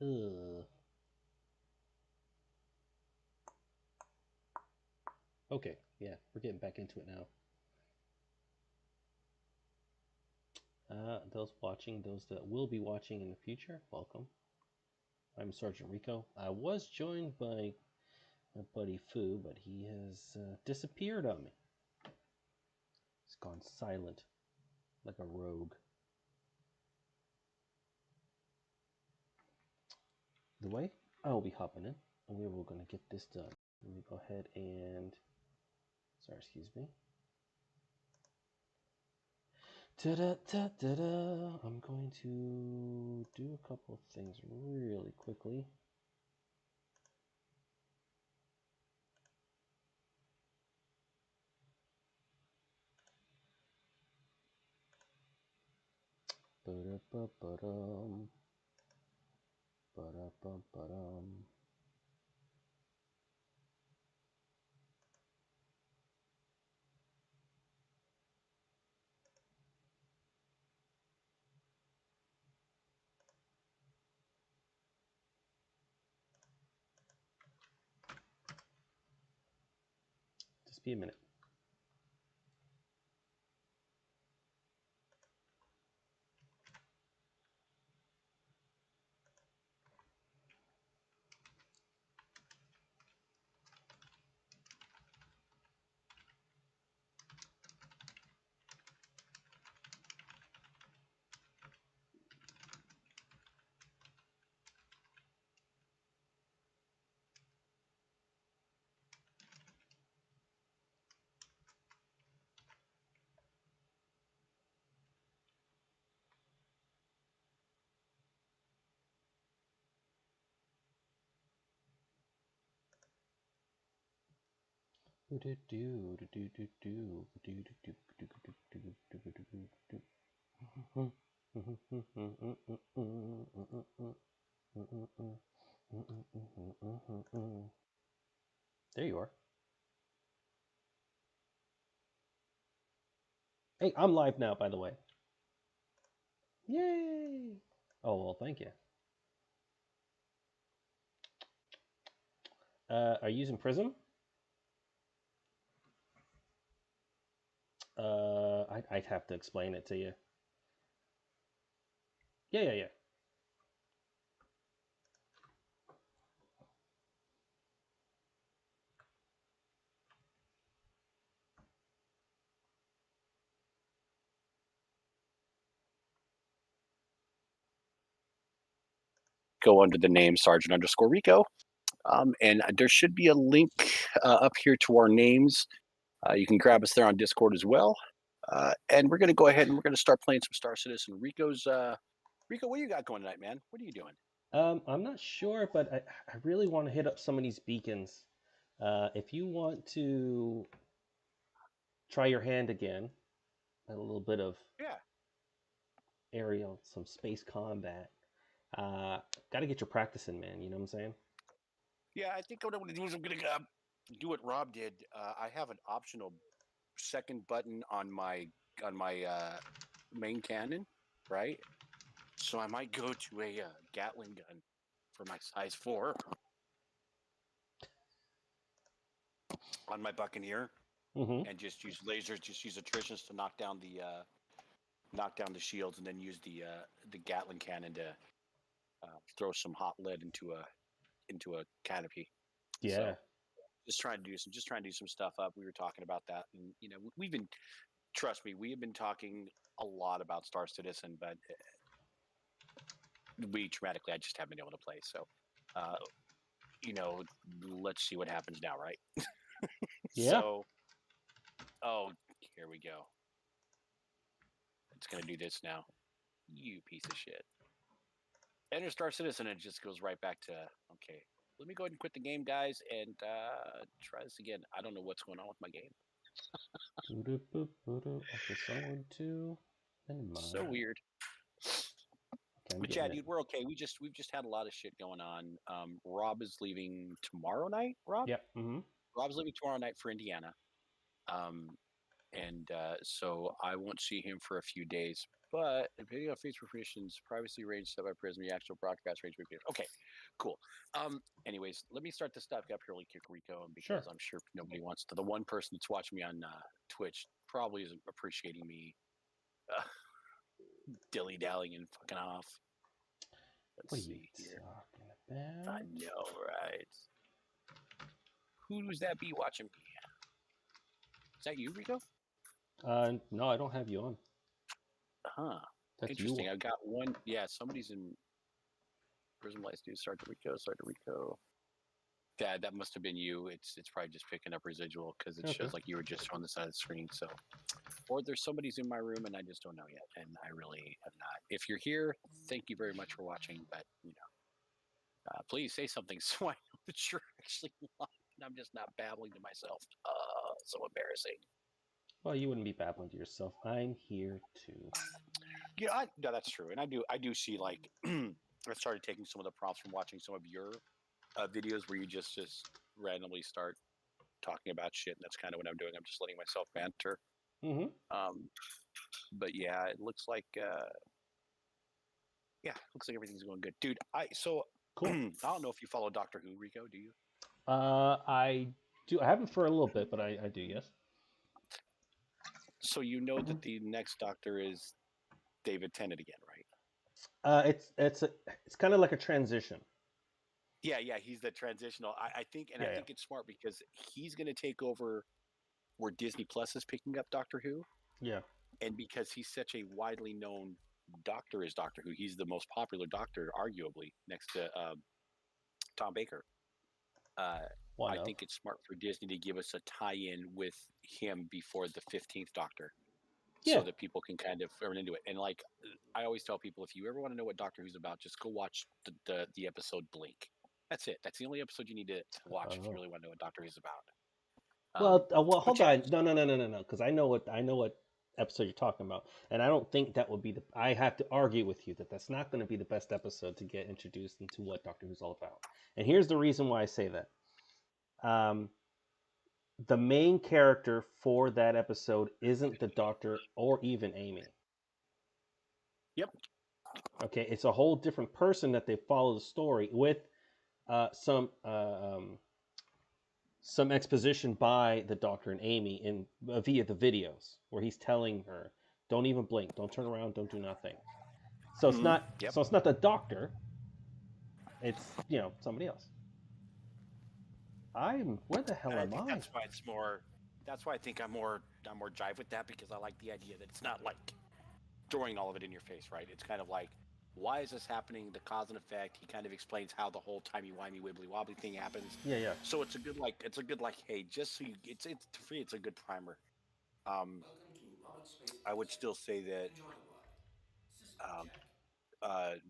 Ugh. Okay, yeah, we're getting back into it now. Those watching, those that will be watching in the future, welcome. I'm Sergeant Rico. I was joined by my buddy Fu, but he has disappeared on me. He's gone silent, like a rogue. The way I'll be hopping in, and we were going to get this done. Let me go ahead and, sorry, excuse me. Ta-da-ta-da-da. I'm going to do a couple of things really quickly. Ba-da-ba-ba-dum. Ba-da-ba-ba-dum. Just be a minute. There you are. Hey, I'm live now, by the way. Yay! Oh, well, thank you. Are you using Prism? I'd have to explain it to you. Yeah, yeah, yeah. Go under the name Sergeant underscore Rico. And there should be a link up here to our names. You can grab us there on Discord as well. And we're going to go ahead and we're going to start playing some Star Citizen. Rico, what do you got going tonight, man? What are you doing? I'm not sure, but I really want to hit up some of these beacons. If you want to try your hand again at a little bit of Yeah. aerial, some space combat, uh, got to get your practice in, man. You know what I'm saying? Yeah, I think what I'm going to do is I'm going to do what Rob did. I have an optional second button on my main cannon, right? So I might go to a Gatling gun for my size 4 on my Buccaneer, Mm-hmm. and just use lasers, just use attritions to knock down the shields, and then use the Gatling cannon to throw some hot lead into a canopy. Yeah. So just trying to do some stuff up. We were talking about that, and we've been, trust me, we have been talking a lot about Star Citizen, but we traumatically I just haven't been able to play. So, uh, you know, let's see what happens now, right? Yeah. So, oh, here we go. It's gonna do this now. You piece of shit. Enter Star Citizen, and it just goes right back to okay. Let me go ahead and quit the game, guys, and try this again. I don't know what's going on with my game. Okay, someone two and So mine. weird. Okay, I'm But getting yeah, it. dude, we're okay. We've just had a lot of shit going on. Rob is leaving tomorrow night. Yep. Mm-hmm. Rob's leaving tomorrow night for Indiana. Um, and so I won't see him for a few days. But depending on face permissions, privacy range set by Prism, the actual broadcast range may be okay. Cool. Anyways, let me start this stuff up here really quick, Rico, Sure. because I'm sure nobody wants to. The one person that's watching me on Twitch probably isn't appreciating me uh, dilly dallying and fucking off. Let's What are you see here. talking I about? know, right? Who's that be watching me? Is that you, Rico? No, I don't have you on. Huh. That's Interesting. you. I've got one. Yeah, somebody's in Prism Lights News. Sergeant Rico. That must have been you. It's probably just picking up residual because it Okay. shows like you were just on the side of the screen. So, or there's somebody's in my room and I just don't know yet, and I really am not. If you're here, thank you very much for watching. But please say something so I know that you're actually live and I'm just not babbling to myself. So embarrassing. Well, you wouldn't be babbling to yourself. I'm here too. Yeah, no, that's true, and I do see like I started taking some of the prompts from watching some of your videos where you just randomly start talking about shit, and that's kind of what I'm doing. I'm just letting myself banter. Mm-hmm. But yeah, it looks like everything's going good, dude. Cool. I don't know if you follow Doctor Who, Rico. Do you? I do. I haven't for a little bit, but I do. Yes. So you know that the next Doctor is David Tennant again, right? It's kind of like a transition. Yeah, he's the transitional. I think, and I Yeah. think it's smart because he's going to take over where Disney Plus is picking up Doctor Who. Yeah. And because he's such a widely known doctor as Doctor Who, he's the most popular doctor, arguably, next to Tom Baker. One I of. think it's smart for Disney to give us a tie-in with him before the 15th Doctor, Yeah. so that people can kind of earn into it. And like I always tell people, if you ever want to know what Doctor Who's about, just go watch the episode Blink. That's it. That's the only episode you need to watch if you really want to know what Doctor Who's about. Well, hold Yeah, on. No, because I know what episode you're talking about, and I don't think that would be the. I have to argue with you that that's not going to be the best episode to get introduced into what Doctor Who's all about. And here's the reason why I say that. Um, the main character for that episode isn't the Doctor or even Amy. Yep. Okay, it's a whole different person that they follow the story with some exposition by the Doctor and Amy in via the videos where he's telling her, "Don't even blink, don't turn around, don't do nothing." So it's not Yep. so it's not the Doctor. It's somebody else. Where the hell And I am think I? that's why it's more. That's why I think I'm more jive with that, because I like the idea that it's not like throwing all of it in your face, right? It's kind of like, why is this happening? The cause and effect. He kind of explains how the whole timey-wimey wibbly wobbly thing happens. Yeah. So it's a good hey, just so you, it's for me, it's a good primer. I would still say that um,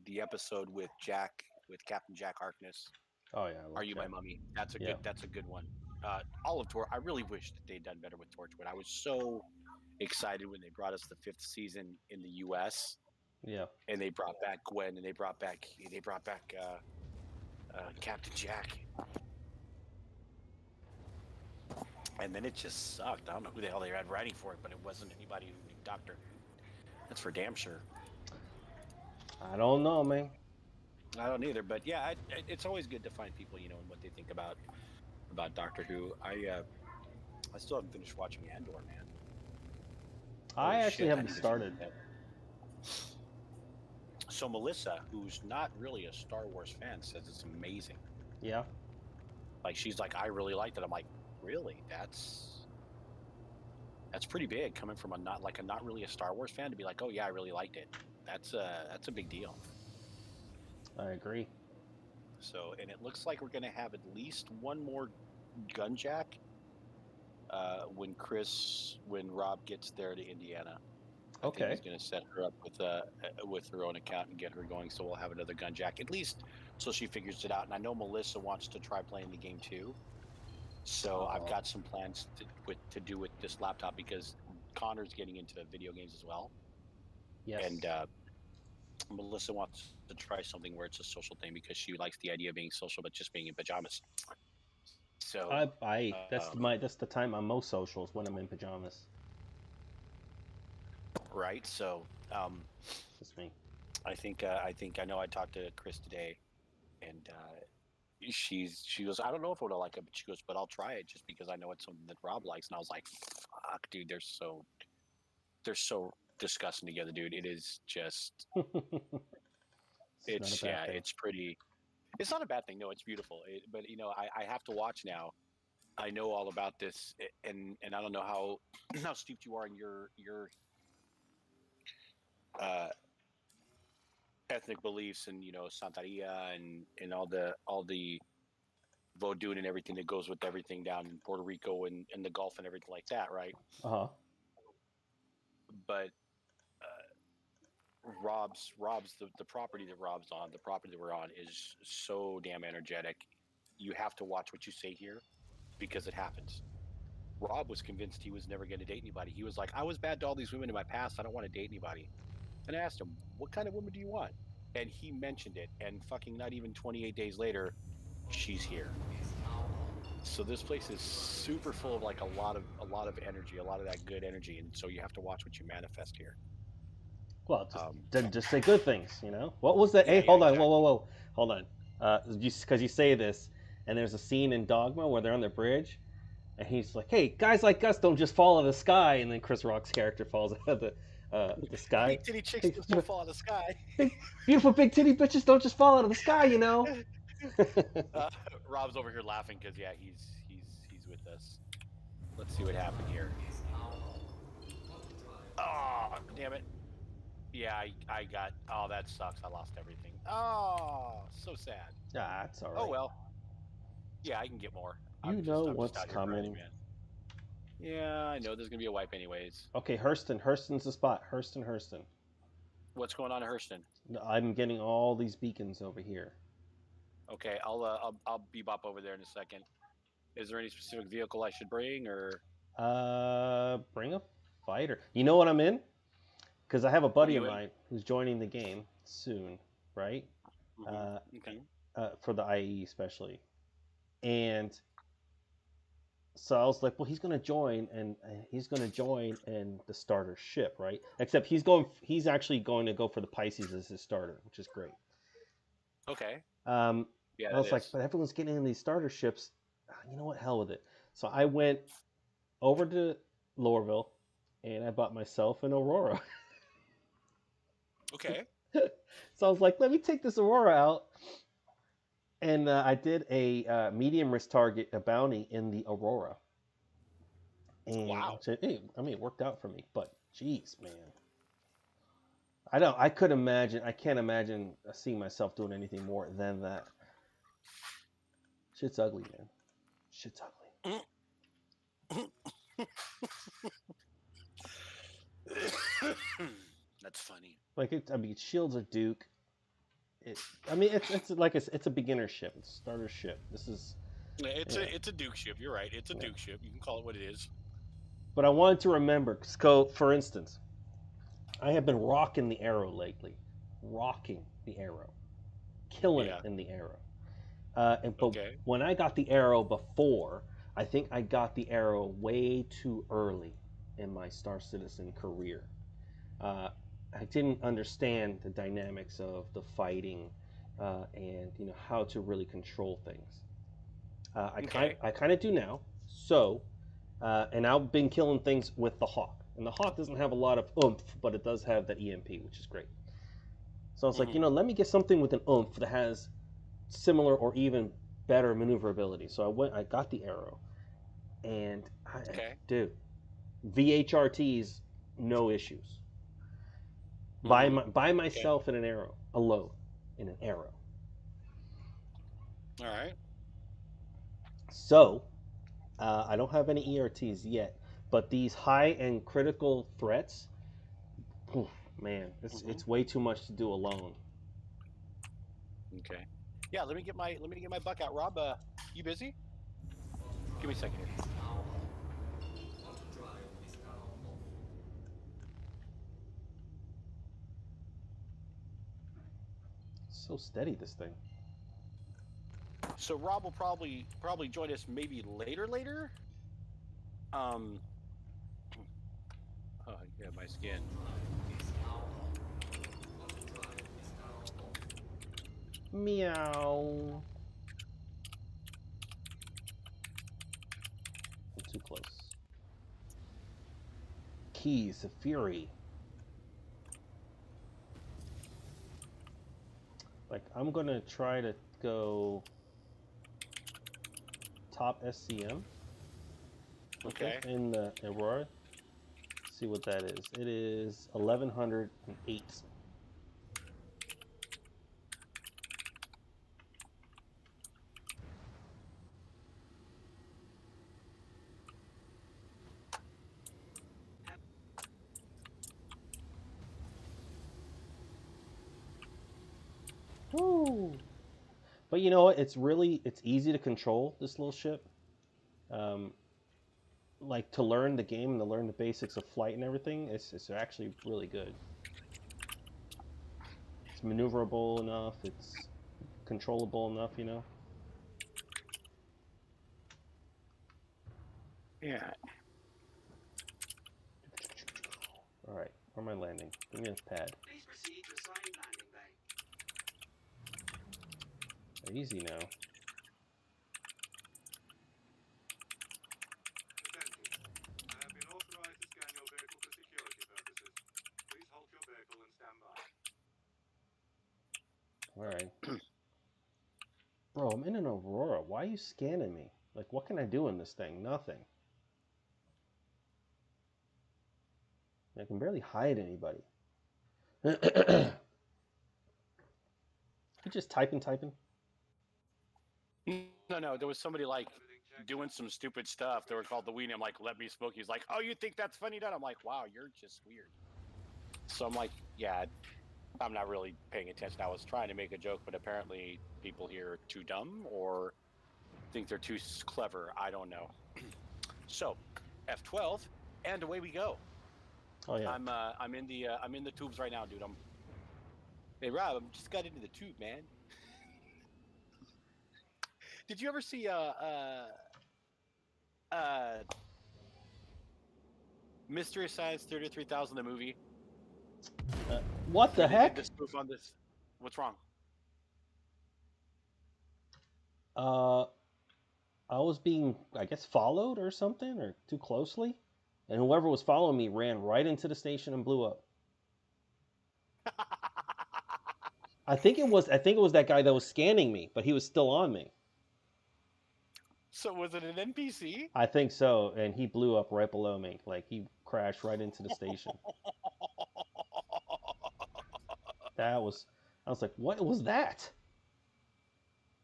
the episode with Captain Jack Harkness, Oh yeah, I love Are You My Jack. Mummy? Yeah. That's a good one. All of Tor. I really wish that they'd done better with Torchwood. I was so excited when they brought us the 5th season in the U.S. Yeah. and they brought back Gwen and they brought back Captain Jack, and then it just sucked. I don't know who the hell they had writing for it, but it wasn't anybody who knew Doctor. That's for damn sure. I don't know, man. I don't either, but yeah, it's always good to find people, and what they think about Doctor Who. I still haven't finished watching Andor, man. I actually haven't started. So Melissa, who's not really a Star Wars fan, says it's amazing. Yeah. Like, she's like, I really liked it. I'm like, really? That's pretty big, coming from a not really a Star Wars fan to be like, oh yeah, I really liked it. That's a big deal. I agree. So, and it looks like we're going to have at least one more Gunjack when Rob gets there to Indiana. I think he's going to set her up with her own account and get her going. So we'll have another Gunjack, at least so she figures it out. And I know Melissa wants to try playing the game too. So I've got some plans to do with this laptop, because Connor's getting into video games as well. Yes. And Melissa wants to try something where it's a social thing, because she likes the idea of being social, but just being in pajamas. So that's the time I'm most social, is when I'm in pajamas. right? So Just me. I think I know I talked to Chris today, and she goes, I don't know if I would like it, but she goes, but I'll try it just because I know it's something that Rob likes. And I was like, fuck, dude, they're so disgusting together, dude. It is just It's not a bad thing. it's pretty. It's not a bad thing. No, it's beautiful. But I have to watch now. I know all about this, and I don't know how how steeped you are in your uh, ethnic beliefs and Santeria and all the voodoo and everything that goes with everything down in Puerto Rico and the Gulf and everything like that, right? Uh-huh. But Rob's the property that Rob's on, the property that we're on is so damn energetic. You have to watch what you say here because it happens. Rob was convinced he was never going to date anybody. He was like, I was bad to all these women in my past. I don't want to date anybody. And I asked him, what kind of woman do you want? And he mentioned it. And fucking not even 28 days later, she's here. So this place is super full of like a lot of energy, a lot of that good energy. And so you have to watch what you manifest here. Well, just say good things, you know? What was that? Hey, hold on. Exactly. Whoa. Hold on. Because you say this, and there's a scene in Dogma where they're on the bridge, and he's like, hey, guys like us don't just fall out of the sky, and then Chris Rock's character falls out of the sky. Big titty chicks just don't fall out of the sky. Beautiful big titty bitches don't just fall out of the sky, you know? Rob's over here laughing because, yeah, he's with us. Let's see what happened here. Oh, damn it. Yeah, I got... Oh, that sucks. I lost everything. Oh, so sad. Ah, it's all right. Oh, well. Yeah, I can get more. I'm know what's coming. Yeah, I know. There's going to be a wipe anyways. Okay, Hurston. Hurston's the spot. Hurston. What's going on at Hurston? I'm getting all these beacons over here. Okay, I'll bebop over there in a second. Is there any specific vehicle I should bring, or? Bring a fighter. You know what I'm in? Because I have a buddy of in? mine who's joining the game soon, right? Mm-hmm. Okay. For the IE especially, and so I was like, well, he's gonna join, and he's gonna join in the starter ship, right? Except he's actually going to go for the Pisces as his starter, which is great. Okay. Yeah, I was like, but everyone's getting in these starter ships. You know what? Hell with it. So I went over to Lorville, and I bought myself an Aurora. Okay. So I was like, let me take this Aurora out. And I did a medium risk target, a bounty in the Aurora. And wow. It worked out for me. But, geez, man. I can't imagine seeing myself doing anything more than that. Shit's ugly, man. Shit's ugly. That's funny. Like shields are Duke. It's like it's a beginner ship. It's a starter ship. It's a Duke ship. You're right. It's a Duke ship. You can call it what it is. But I wanted to remember, for instance, I have been rocking the Arrow lately. Rocking the Arrow. Killing it in the Arrow. But when I got the Arrow before, I think I got the Arrow way too early in my Star Citizen career. I didn't understand the dynamics of the fighting and how to really control things. I kind of do now. So, and I've been killing things with the Hawk, and the Hawk doesn't have a lot of oomph, but it does have that EMP, which is great. So I was like, let me get something with an oomph that has similar or even better maneuverability. So I got the Arrow, and dude, VHRTs, no issues. By myself in an Arrow, alone in an Arrow. All right. So, I don't have any ERTs yet, but these high and critical threats, man, it's way too much to do alone. Okay. Yeah, let me get my buck out. Rob, you busy? Give me a second here. So steady, this thing. So Rob will probably join us maybe later. Yeah, my skin. Meow. I'm too close. Keys of Fury. Like, I'm gonna try to go top SCM. Okay. In the Aurora. See what that is. It is 1108. Woo! But you know what? It's easy to control this little ship. Um, like to learn the game and to learn the basics of flight and everything. It's actually really good. It's maneuverable enough. It's controllable enough. You know. Yeah. All right. Where am I landing? Give me a pad. Please proceed to assigned landing bay. Easy now. Attention. I have been authorized to scan your vehicle for security purposes. Please halt your vehicle and stand by. All right. Bro, I'm in an Aurora. Why are you scanning me? Like, what can I do in this thing? Nothing. I can barely hide anybody. You just typing. No. There was somebody like doing some stupid stuff. They were called the Weenie. I'm like, let me smoke. He's like, oh, you think that's funny, Dad? I'm like, wow, you're just weird. So I'm like, yeah, I'm not really paying attention. I was trying to make a joke, but apparently people here are too dumb or think they're too clever. I don't know. So, F12, and away we go. Oh yeah. I'm in the tubes right now, dude. Hey Rob, I'm just got into the tube, man. Did you ever see Mystery Science 33,000, the movie? What the heck? The spoof on this. What's wrong? I was being, I guess, followed or something, or too closely, and whoever was following me ran right into the station and blew up. I think it was that guy that was scanning me, but he was still on me. So was it an NPC? I think so, and he blew up right below me. Like, he crashed right into the station. I was like, what was that?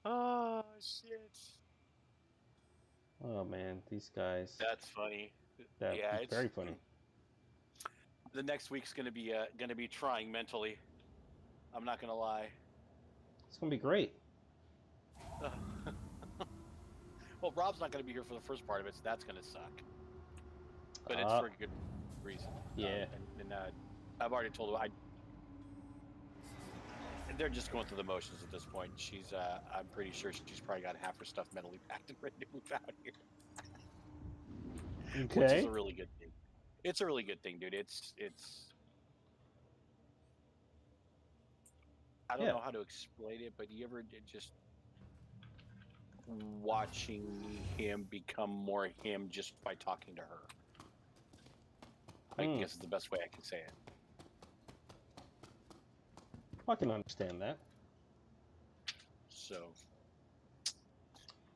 Oh shit! Oh man, these guys. That's funny. Yeah, it's very funny. The next week's gonna be trying mentally. I'm not gonna lie. It's gonna be great. Well, Rob's not gonna be here for the first part of it, so that's gonna suck. But it's for a good reason. Yeah. And I've already told her they're just going through the motions at this point. She's I'm pretty sure she's probably got half her stuff mentally packed and ready to move out here. Okay. Which is a really good thing. It's a really good thing, dude. It's I don't know how to explain it, but you ever did just watching him become more him just by talking to her. I guess is the best way I can say it. I can understand that. So,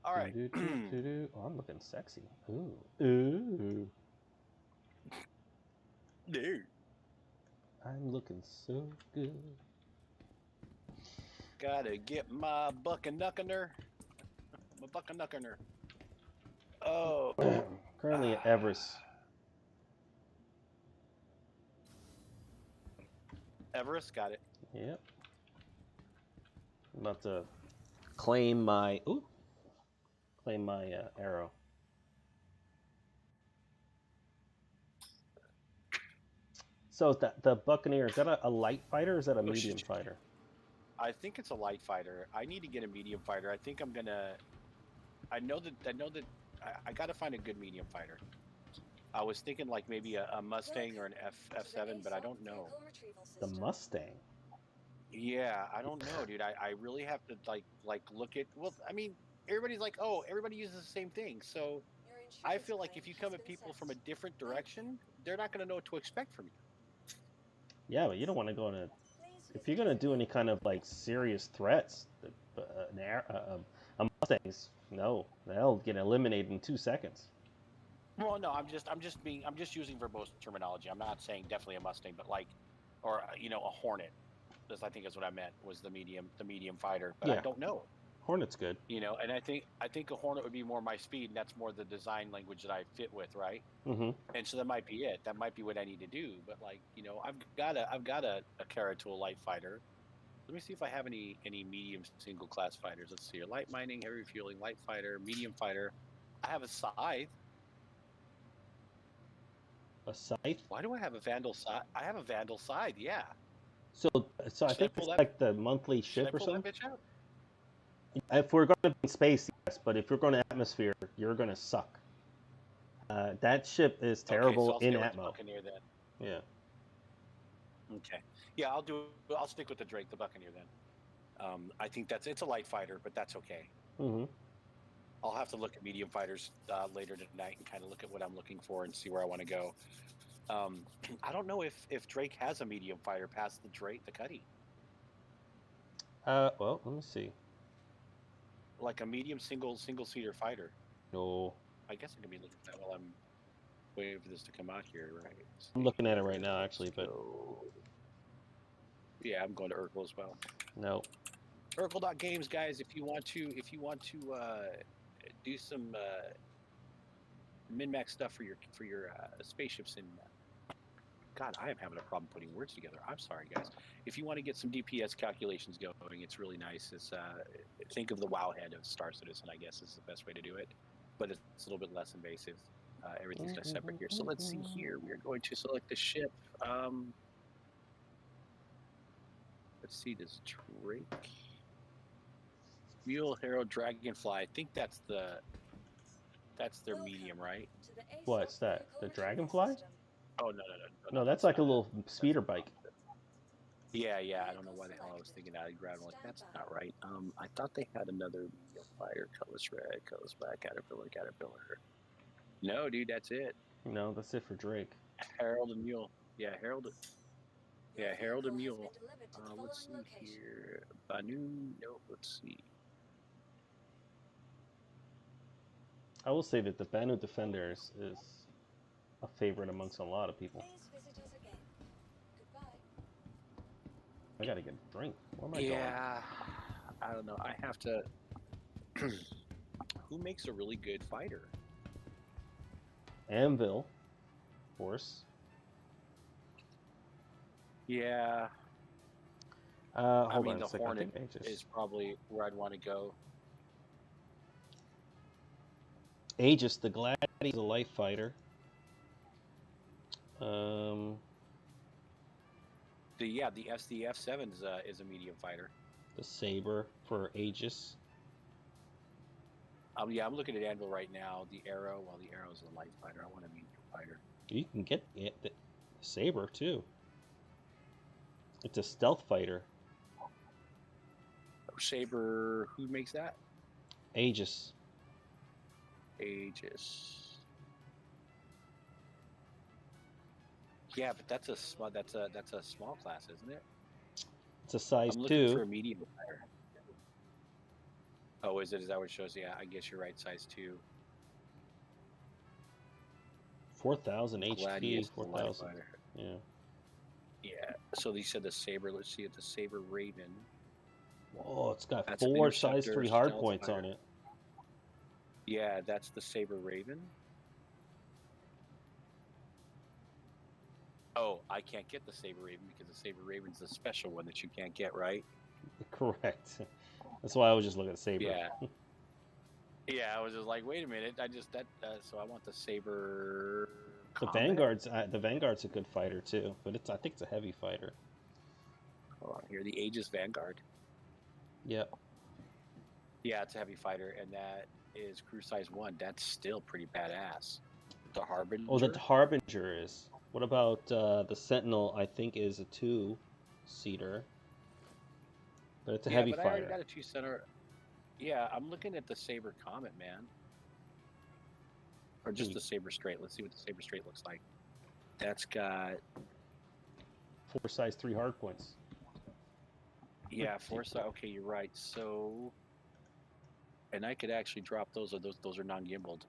all right. Oh, I'm looking sexy. Ooh. Dude. I'm looking so good. Gotta get my buckanuckener. My buckanuckener. Oh. Currently at Everest. Everest, got it. Yep. I'm about to claim my arrow. So the Buccaneer, is that a light fighter or is that a medium fighter? I think it's a light fighter. I need to get a medium fighter. I think I'm gonna. I know that I gotta find a good medium fighter. I was thinking like maybe a Mustang or an F7, but I don't know. The Mustang. Yeah, I don't know, dude. I really have to like look at. Well, I mean, everybody's like, oh, everybody uses the same thing. So I feel like if you come at people from a different direction, they're not going to know what to expect from you. Yeah, but you don't want to go in a. If you're gonna do any kind of like serious threats, a Mustang's no, they'll get eliminated in 2 seconds. Well, no, I'm just using verbose terminology. I'm not saying definitely a Mustang, but like, or a Hornet. This I think is what I meant was the medium fighter. But I Yeah, don't know, Hornet's good. and I think a Hornet would be more my speed, and that's more the design language that I fit with, right? Mm-hmm. And so that might be it. That might be what I need to do. But like, I've got a Karatul light fighter. Let me see if I have any medium single class fighters. Let's see. Light mining, heavy refueling, light fighter, medium fighter. I have a scythe. A scythe. Why do I have a Vandal scythe? I have a Vandal scythe. Yeah. So I Should I think it's pull that? like the monthly Should I ship or pull that something. bitch out? If we're going to be in space, yes, but if you're going to atmosphere, you're going to suck. That ship is terrible Okay, so in I'll stay with the Atmo. Buccaneer then. Yeah. Okay. Yeah, I'll stick with the Drake, the Buccaneer then. I think it's a light fighter, but that's okay. Mm-hmm. I'll have to look at medium fighters later tonight and kind of look at what I'm looking for and see where I want to go. I don't know if Drake has a medium fighter past the Cuddy. Well, let me see. Like a medium single seater fighter. No, I guess I can be looking at that while I'm waiting for this to come out here, right? I'm looking at it right now, actually, but yeah, I'm going to Urkel as well. no. Urkel.games, guys. If you want to do some min-max stuff for your spaceships and God, I am having a problem putting words together. I'm sorry, guys. If you want to get some DPS calculations going, it's really nice. It's think of the WoW head of Star Citizen, I guess, is the best way to do it. But it's a little bit less invasive. Everything's kind of separate here. So let's see here. We are going to select the ship. Let's see this Drake. Mule, Herald, Dragonfly. I think that's their medium, right? What's that? The Dragonfly? Oh no. No, that's like a little speeder bike. Yeah. I don't know why the hell I was thinking that. I grabbed like that's not right. I thought they had another medium fighter, colorless red, colorless black, caterpillar. No, dude, that's it. No, that's it for Drake. Herald and Mule. Yeah, Herald. Yeah, Herald and Mule. Let's see here. Banu. No, let's see. I will say that the Banu Defenders is a favorite amongst a lot of people. I gotta get a drink. Where am I going? Yeah, I don't know. I have to. Who makes a really good fighter? Anvil, of course. Yeah. Hold mean, on the a second. Hornet I think Aegis. is probably where I'd want to go. Aegis, the Gladiator, is a light fighter. The F7 is a medium fighter. The Saber for Aegis. I'm looking at Anvil right now. The Arrow, the Arrow is a light fighter. I want a medium fighter. You can get the Saber too. It's a stealth fighter. Saber, who makes that? Aegis. Yeah, but that's a small class, isn't it? It's a size I'm looking 2. for a medium fighter. Oh, is it? Is that what it shows? Yeah, I guess you're right. Size 2. 4,000 HP. Gladius, 4,000. Yeah. Yeah. So they said the Saber. Let's see. It's a Saber Raven. Oh, it's got That's an 4 size interceptor 3 hard stealth points fighter. on it. Yeah, that's the Saber Raven. Oh, I can't get the Saber Raven because the Saber Raven's the special one that you can't get, right? Correct. That's why I was just looking at Saber. Yeah. Yeah, I was just like, wait a minute. So I want the Saber. The Combat. Vanguard's a good fighter too, but I think it's a heavy fighter. Hold on here. The Aegis Vanguard. Yep. Yeah, it's a heavy fighter, and that is crew size 1. That's still pretty badass. The Harbinger. Oh, the Harbinger is. What about the Sentinel? I think is a 2-seater, but it's a heavy but I already fighter. got a 2-center. Yeah, I'm looking at the Saber Comet, man. Or just the Saber Straight. Let's see what the Saber Straight looks like. That's got 4 size 3 hardpoints. yeah, 4 size. Okay, you're right. So, and I could actually drop those. Or those are non-gimbaled.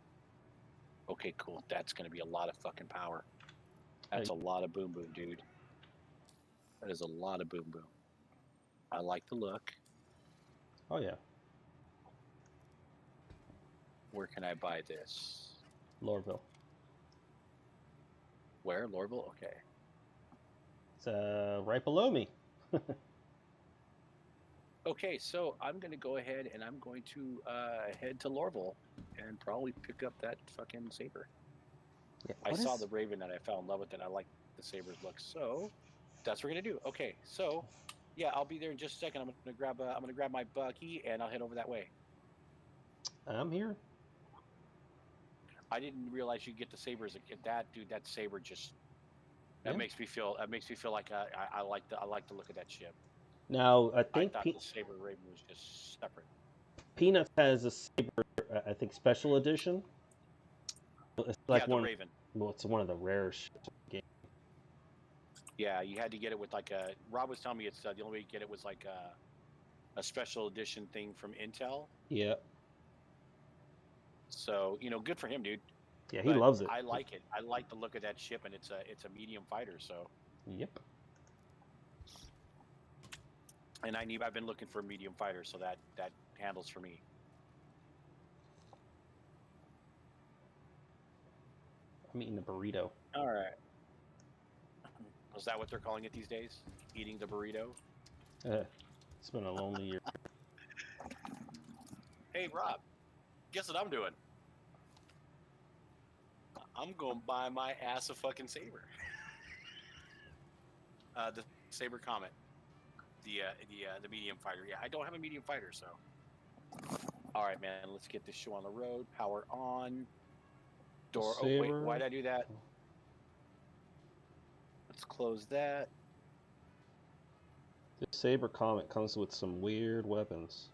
Okay, cool. That's going to be a lot of fucking power. That's a lot of boom boom, dude. That is a lot of boom boom. I like the look. Oh yeah. Where can I buy this? Lorville. Where? Lorville? Okay. It's right below me. Okay, so I'm going to go ahead and I'm going to head to Lorville and probably pick up that fucking Saber. Yeah, I saw the Raven and I fell in love with it. I like the Saber's look. So that's what we're going to do. Okay, so yeah, I'll be there in just a second. I'm going to grab my buggy and I'll head over that way. I'm here. I didn't realize you get the Sabers. That Saber just that makes me feel like I like the look of that ship. Now I think I thought the Saber Raven was just separate. Peanuts has a Saber, I think, special edition. It's like the Raven. Well, it's one of the rare ships in the game. Yeah, you had to get it with like a. Rob was telling me it's the only way you get it was like a special edition thing from Intel. Yeah. So good for him, dude. Yeah, he loves it. I like it. I like the look of that ship, and it's a medium fighter. So. Yep. And I've been looking for a medium fighter, so that handles for me. I'm eating a burrito. All right. Is that what they're calling it these days? Eating the burrito? It's been a lonely year. Hey, Rob, guess what I'm doing? I'm going to buy my ass a fucking Saber. The Saber Comet. The medium fighter. Yeah, I don't have a medium fighter, so. All right, man, let's get this show on the road. Power on. Door. Saber. Oh, wait, why'd I do that? Let's close that. The Saber Comet comes with some weird weapons.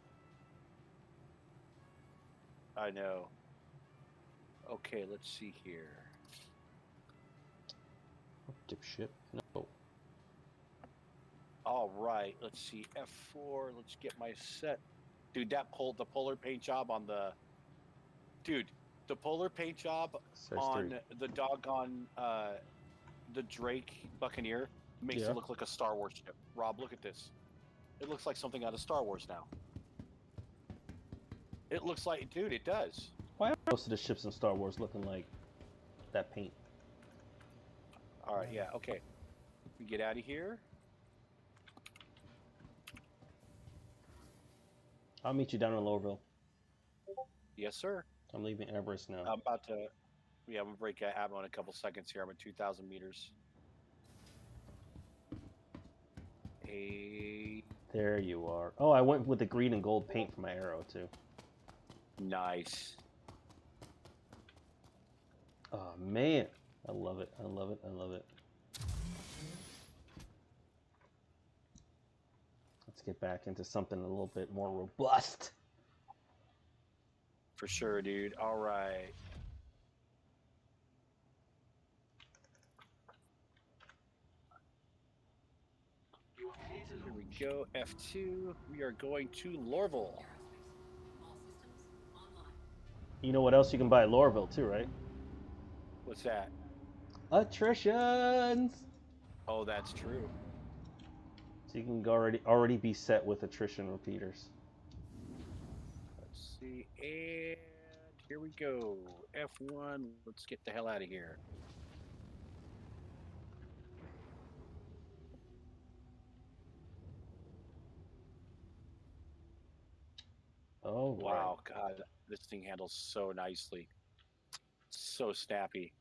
I know. Okay, let's see here. Oh, dipshit. No. All right, let's see. F4. Let's get my set. Dude, the polar paint job on the. Dude, the polar paint job on the doggone the Drake Buccaneer makes it look like a Star Wars ship. Rob, look at this. It looks like something out of Star Wars now. It looks like, dude, it does. Why are most of the ships in Star Wars looking like that paint? All right, yeah, okay. We get out of here. I'll meet you down in Lorville. Yes, sir. I'm leaving Everest now. I'm about to. Yeah, I'm gonna break ammo in a couple seconds here. I'm at 2,000 meters. There you are. Oh, I went with the green and gold paint for my arrow too. Nice. Oh man, I love it. I love it. I love it. Let's get back into something a little bit more robust. For sure, dude. All right. Here we go. F2. We are going to Lorville. You know what else you can buy at Lorville too, right? What's that? Attritions! Oh, that's true. So you can already be set with attrition repeaters. Let's see. And here we go. F1. Let's get the hell out of here. Oh, wow. God, this thing handles so nicely. So snappy.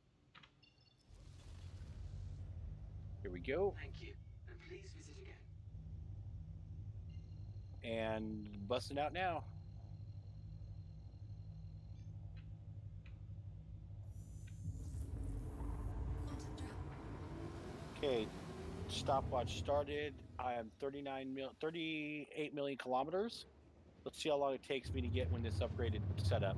Here we go. Thank you, and please visit again. And busting out now. Okay, stopwatch started. I am 38 million kilometers. Let's see how long it takes me to get when this upgraded setup.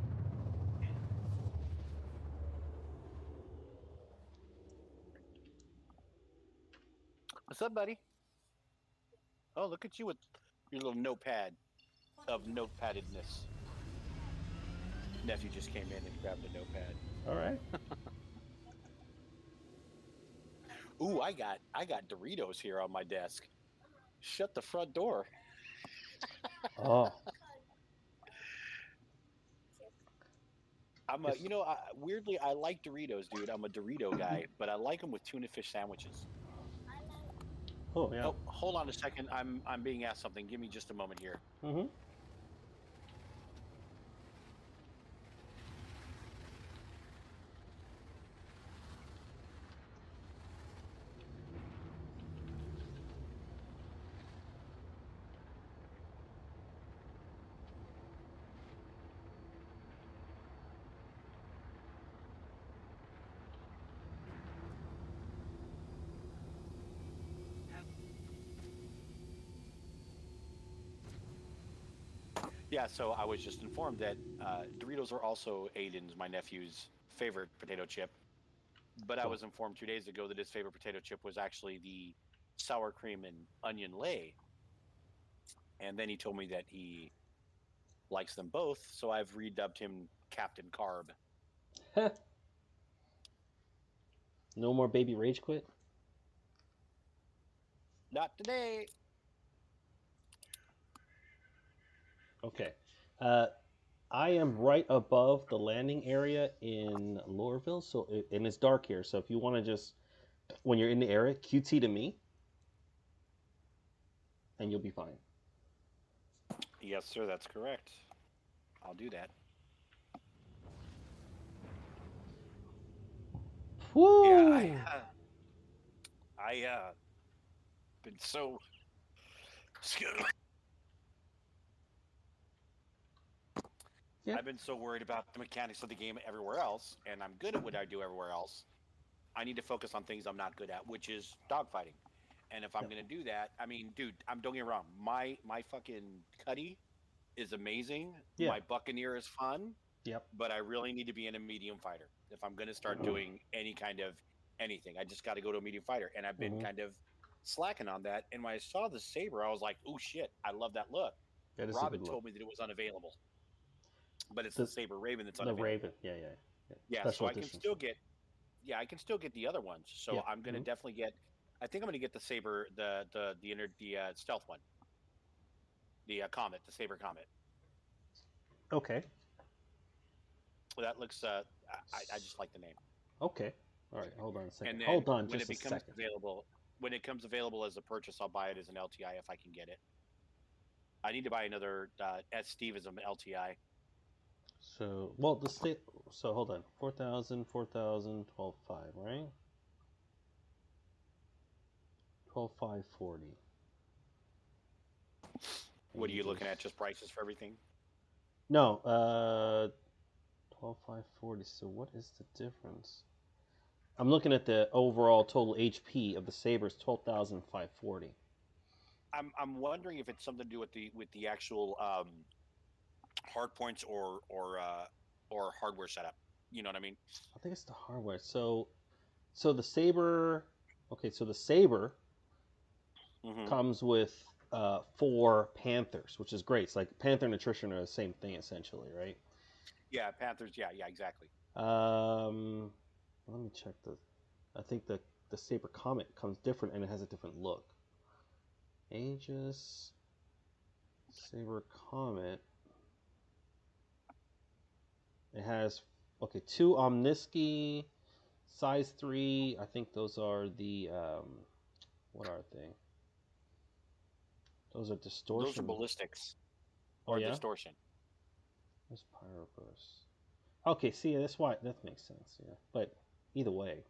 What's up, buddy? Oh, look at you with your little notepad of notepaddedness. Nephew just came in and grabbed a notepad. All right. Ooh, I got Doritos here on my desk. Shut the front door. Oh, I'm a, you know, weirdly, I like Doritos, dude. I'm a Dorito guy, but I like them with tuna fish sandwiches. oh yeah. Oh, hold on a second. I'm being asked something. Give me just a moment here. Mm-hmm. Yeah, so I was just informed that Doritos are also Aiden's, my nephew's, favorite potato chip. But I Cool. was informed 2 days ago that his favorite potato chip was actually the sour cream and onion lay. And then he told me that he likes them both, so I've redubbed him Captain Carb. No more baby rage quit. Not today. Okay. I am right above the landing area in Loreville, and it's dark here. So if you want to just, when you're in the area, QT to me, and you'll be fine. Yes, sir, that's correct. I'll do that. Woo! Yeah, I been so Yeah. I've been so worried about the mechanics of the game everywhere else, and I'm good at what I do everywhere else. I need to focus on things I'm not good at, which is dogfighting. And if I'm Yep. gonna do that, I mean, dude, don't get me wrong. My fucking Cuddy is amazing. Yeah. My Buccaneer is fun, Yep. but I really need to be in a medium fighter if I'm gonna start doing any kind of anything. I just got to go to a medium fighter, and I've been Mhm. kind of slacking on that. And when I saw the saber, I was like, "Oh shit, I love that look." That is a Robin good look. told me that it was unavailable, but it's The- the Saber Raven that's The unavailable. Raven. Yeah. Yeah, Special so I can edition. still get. Yeah, I can still get the other ones. So Yeah. I'm gonna Mhm. definitely get. I think I'm gonna get the Saber, the stealth one, the Comet, the Saber Comet. Okay. Well, that looks. I just like the name. Okay. All right. Hold on a second. And then Hold on when just it a becomes second. available, when it comes available as a purchase, I'll buy it as an LTI if I can get it. I need to buy another S Steve as an LTI. So, well, the state. So hold on. 4,000, 4,000, 12,500, right? 12,540. What are you looking at? Just prices for everything? No, 12,540. So what is the difference? I'm looking at the overall total HP of the Sabres, 12,540. I'm wondering if it's something to do with the actual hard points or hardware setup. You know what I mean? I think it's the hardware. So the Saber. Okay, so the Saber Mm-hmm. comes with 4 Panthers, which is great. It's like Panther and Attrition are the same thing essentially, right? Yeah, Panthers. Yeah, exactly. Let me check the. I think the Saber Comet comes different and it has a different look. Aegis, Saber Comet. It has 2 Omniski, size 3. I think those are the what are they? Those are distortion. Those are ballistics. Oh, Or yeah? distortion. There's Pyroburst. Okay, see, that's why that makes sense. Yeah, but either way,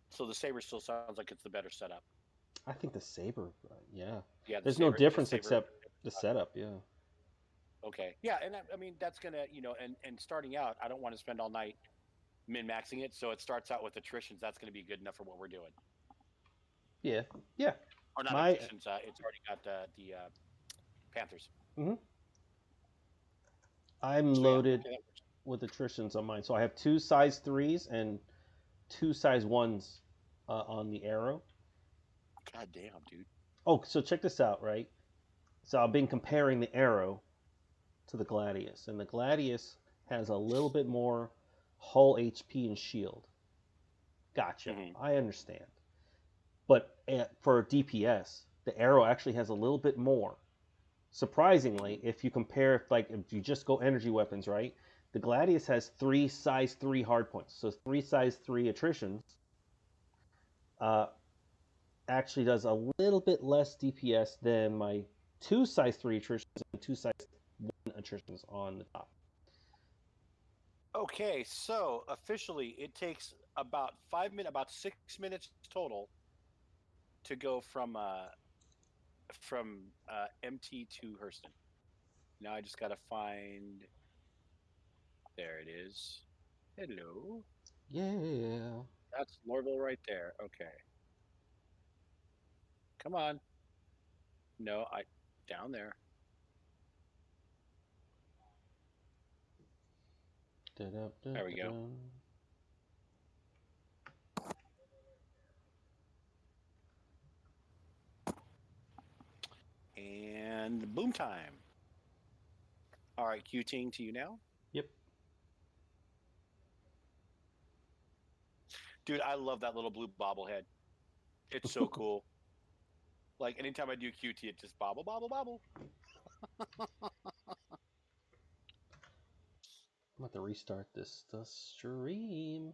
So the Saber still sounds like it's the better setup. I think the Saber. Yeah, Yeah, the there's no Saber- difference Saber- except the setup. Yeah. Okay. Yeah, and I mean that's gonna and starting out, I don't want to spend all night min-maxing it, so it starts out with attritions. That's going to be good enough for what we're doing. Yeah, yeah. Or not My- attritions. It's already got the Panthers. I'm So, yeah, loaded okay, that works. with attritions on mine, so I have 2 size 3s and 2 size 1s on the arrow. God damn, dude. Oh, so check this out, right? So I've been comparing the arrow to the Gladius, and the Gladius has a little bit more hull HP and shield. Gotcha. Mhm. I understand. But for DPS, the arrow actually has a little bit more. Surprisingly, if you compare, if you just go energy weapons, right? The Gladius has 3 size 3 hardpoints, so 3 size 3 attritions. Actually does a little bit less DPS than my 2 size 3 attritions and 2 size 1 attritions on the top. Okay, so officially it takes about 5 minutes, about 6 minutes total to go from MT to Hurston. Now I just got to find. There it is. Hello. Yeah. That's Lorville right there. Okay. Come on. No, down there. There we go. And boom time. All right, Q-ting to you now. Yep. Dude, I love that little blue bobblehead. It's so cool. Like anytime I do QT, it just bobble, bobble, bobble. I'm about to restart this stream.